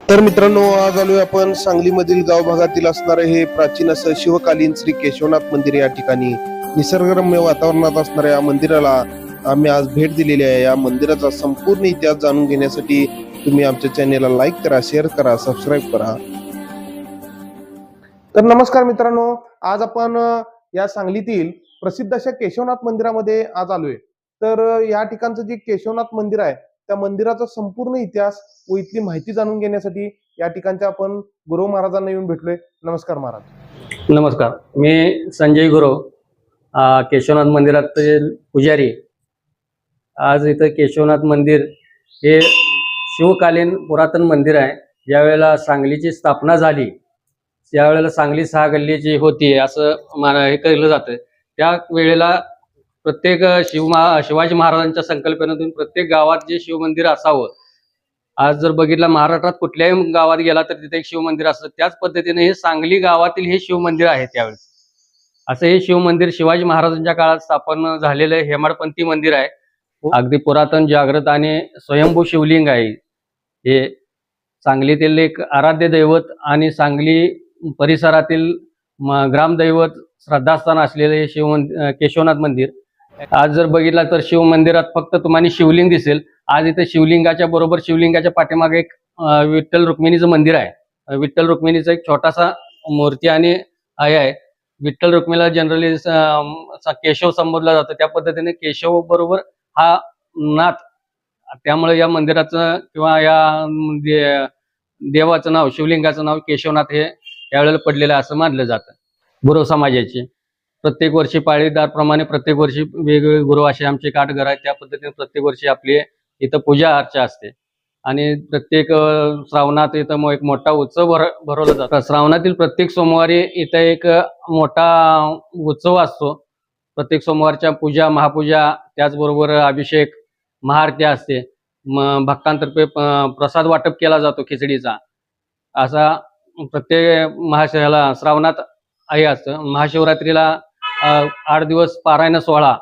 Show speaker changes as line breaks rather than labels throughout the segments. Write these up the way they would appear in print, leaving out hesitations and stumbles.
तर मित्रांनो, आज आलोय आपण सांगलीमधील गाव भागातील असणारे हे प्राचीन असं शिवकालीन श्री केशवनाथ मंदिर या ठिकाणी निसर्गरम्य वातावरणात असणाऱ्या या मंदिराला आम्ही आज भेट दिलेली आहे। या मंदिराचा संपूर्ण इतिहास जाणून घेण्यासाठी तुम्ही आमच्या चॅनेलला लाईक करा, शेअर करा, सबस्क्राईब करा। तर नमस्कार मित्रांनो, आज आपण या सांगलीतील प्रसिद्ध अशा केशवनाथ मंदिरामध्ये आज आलोय। तर या ठिकाणचं जे केशवनाथ मंदिर आहे त्या मंदिराचा संपूर्ण इतिहास व इथली माहिती जाणून घेण्यासाठी या ठिकाणच्या आपण गुरु महाराजांना येऊन भेटलोय। नमस्कार महाराज।
नमस्कार, मी संजय गुरव, केशवनाथ मंदिराचे पुजारी। आज इथं केशवनाथ मंदिर हे शिवकालीन पुरातन मंदिर आहे। ज्यावेळेला सांगलीची स्थापना झाली त्यावेळेला सांगली 6 गल्लीची होती असं हे केलं जातं। त्या वेळेला प्रत्येक शिवाजी महाराजांच्या संकल्पनेतून प्रत्येक गावात जे शिवमंदिर असावं, आज जर बघितलं महाराष्ट्रात कुठल्याही गावात गेला तर तिथे एक शिवमंदिर असतं। त्याच पद्धतीने हे सांगली गावातील हे शिवमंदिर आहे। त्यावेळेस असं हे शिवमंदिर शिवाजी महाराजांच्या काळात स्थापन झालेलं हेमाडपंथी मंदिर आहे। अगदी पुरातन, जागृत आणि स्वयंभू शिवलिंग आहे। हे सांगलीतील एक आराध्य दैवत आणि सांगली परिसरातील ग्रामदैवत श्रद्धास्थान असलेले हे केशवनाथ मंदिर। आज जर बघितला तर शिव मंदिरात फक्त तुम्हाला शिवलिंग दिसेल। आज इथे शिवलिंगाच्या पाठीमागे एक विठ्ठल रुक्मिणीचं मंदिर आहे। विठ्ठल रुक्मिणीचा एक छोटासा मूर्ती आणि आहे। विठ्ठल रुक्मिणीला जनरली केशव संबोधला जातं, त्या पद्धतीने केशव बरोबर हा नाथ, त्यामुळे या मंदिराचं किंवा या देवाचं नाव, शिवलिंगाचं नाव केशवनाथ हे यावेळेला पडलेलं असं मानलं जातं। गुरव समाजाची प्रत्येक वर्षी पाळीदारप्रमाणे प्रत्येक वर्षी वेगवेगळे गुरु असे आमचे काठघर आहेत। त्या पद्धतीने प्रत्येक वर्षी आपली इथं पूजा अर्चा असते आणि प्रत्येक श्रावणात इथं एक मोठा उत्सव भरवला जातो। श्रावणातील प्रत्येक सोमवारी इथं एक मोठा उत्सव असतो। प्रत्येक सोमवारच्या पूजा, महापूजा, त्याचबरोबर अभिषेक, महाआरती असते। भक्तांतर्फे प्रसाद वाटप केला जातो खिचडीचा। असा प्रत्येक श्रावणात आहे असतं। महाशिवरात्रीला 8 दिवस पारायण सोहळा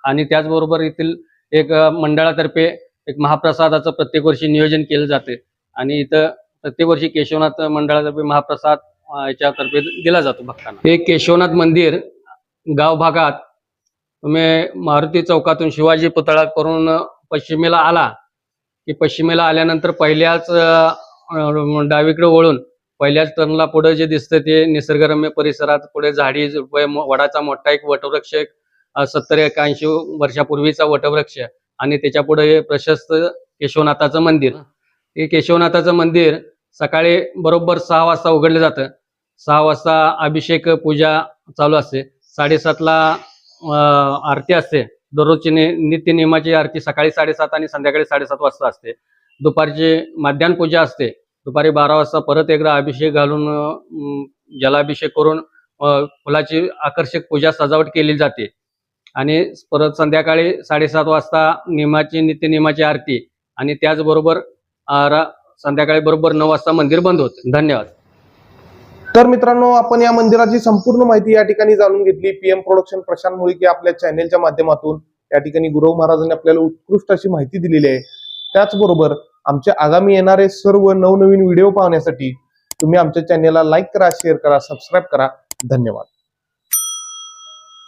आणि त्याचबरोबर येथील एक मंडळातर्फे एक महाप्रसादाचं प्रत्येक वर्षी नियोजन केलं जाते आणि इथं प्रत्येक वर्षी केशवनाथ मंडळातर्फे महाप्रसाद याच्यातर्फे दिला जातो भक्तांना। हे केशवनाथ मंदिर गाव भागात तुम्ही मारुती चौकातून शिवाजी पुतळा करून पश्चिमेला आला की पश्चिमेला आल्यानंतर पहिल्याच डावीकडे वळून पहिल्याच टर्नला पुढे जे दिसतं ते निसर्गरम्य परिसरात पुढे झाडी, वडाचा मोठा एक वटवृक्ष, 70-81 वर्षापूर्वीचा वटवृक्ष आणि त्याच्या पुढे हे प्रशस्त केशवनाथाचं मंदिर। हे केशवनाथाचं मंदिर सकाळी बरोबर 6 वाजता उघडलं जातं। 6 वाजता अभिषेक पूजा चालू असते। 7:30ला आरती असते। दररोजची नित्य नियमाची आरती सकाळी 7:30 आणि संध्याकाळी 7:30 वाजता असते। दुपारची माध्यान्ह पूजा असते। दुपारी 12 वाजता परत एकदा अभिषेक घालून जलाभिषेक करून फुलाची आकर्षक पूजा सजावट केली जाते आणि परत संध्याकाळी 7:30 वाजता नित्य नियमाची आरती आणि त्याचबरोबर संध्याकाळी बरोबर 9 वाजता मंदिर बंद होते। धन्यवाद।
तर मित्रांनो, आपण या मंदिराची संपूर्ण माहिती या ठिकाणी जाणून घेतली। PM प्रोडक्शन प्रशांत मुळीके आपल्या चॅनेलच्या माध्यमातून या ठिकाणी गुरव महाराजांनी आपल्याला उत्कृष्ट अशी माहिती दिलेली आहे। त्याचबरोबर आमचे आगामी येणारे सर्व नवनवीन व्हिडिओ पाहण्यासाठी तुम्ही आमच्या चॅनेलला लाईक करा, शेअर करा, सबस्क्राईब करा। धन्यवाद।